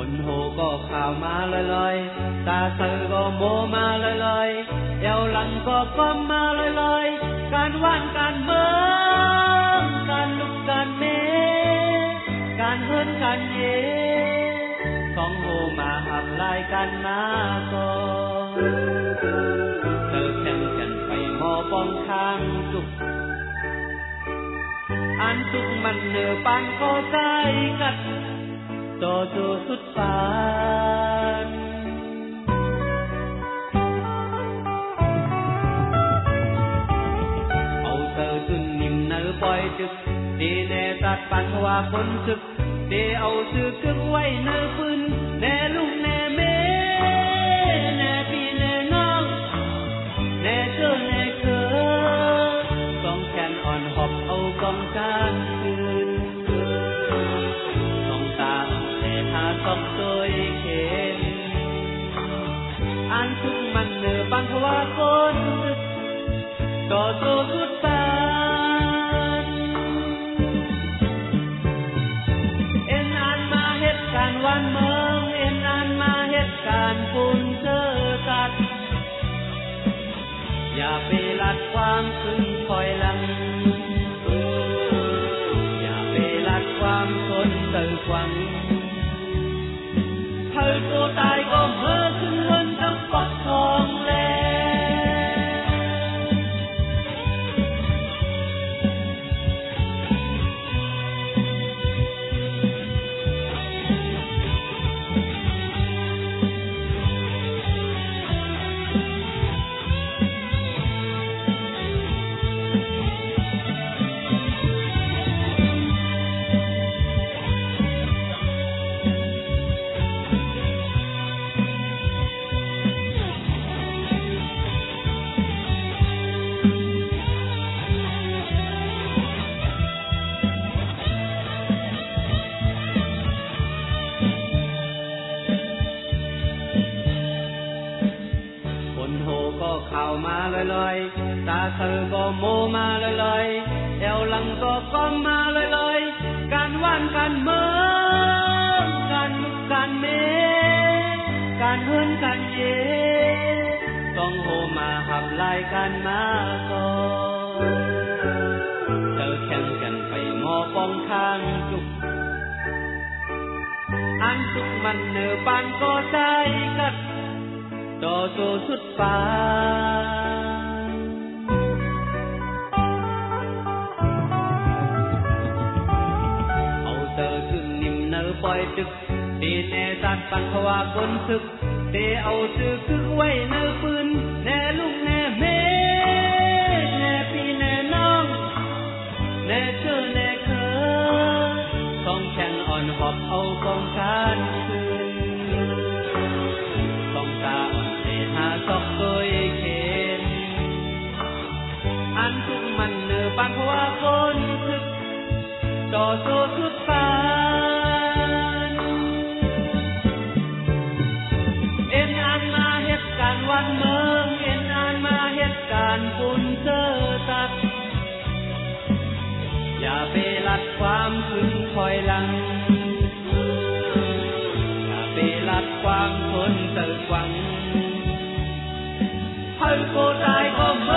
นโหก็ข่าวมาลอยๆตาเธอก็โมมาลอยๆเอวหลังก็ก้มมาลอยๆการว่านการเบิ่งการลุกการเมการเฮินการเยสองโหมาหับลายกันมาก่อนเธอแข่งกันไปหมอป้องข้างจุกอันสุกมันเนื้อปานก็ใจกัดโตสุดปานเอาเธอขึ้นนิ่มเนื้อปล่อยจึกดีแน่ตัดปันว่าคนศึกดีเอาซื้อกึกไว้เนื้อปืนแน่ลุงแน่เมแน่พี่แน่น้องแน่เจ้าแน่เคอกองแขนอ่อนหอบเอากองการคืนต้องตัวเข็มอันทุกมันเนื้อปังว่าคนศึกต่อสู้สุดปานเอ็นอันมาเหตุการณ์วันเมืองเอ็นอันมาเหตุการณ์ฝุ่นเจอตัดอย่าไปลัดความซึ้งคอยหลังอย่าไปลัดความทนเติมหวังเธอตัวตายก็เมื่อขึ้นเงินกับปักทองแล้วข่าวมาลอยๆตาเธอก็โมมาลอยๆเอวหลังก็ก้มมาลอยๆการว่านการเมืองการลุกการเมการเฮินการเยต้องโหมาหับลายกันมาก่อนเธอแข่งกันไปหมอป้องข้างจุกอันสุกมันเนื้อปานก็ใจกัดต่อสู้สุดปานเอาเธอขึ้นนิ่มเนื้อปล่อยจึกดีแน่ตัดปันภาวะคนศึกดีเอาซื้อคือไว้เนื้อปืนแน่ลุงแน่เมแน่พี่แน่น้องแน่เธอแน่เคอกองแข่งอ่อนหอบเอากองการคืนกองตาอ่อนหาตอกตัวเข็มอันทุกมันเนื้อปันเพราะว่าคนศึกต่อสู้สุดปานเอ็นอันมาเหตุการณ์วันเมืองเอ็นอันมาเหตุการณ์ฝุ่นเจอตัดอย่าไปลัดความขึ้นคอยหลังอย่าไปลัดความทนเติมหวังเธอก็ตายก็เมื่อ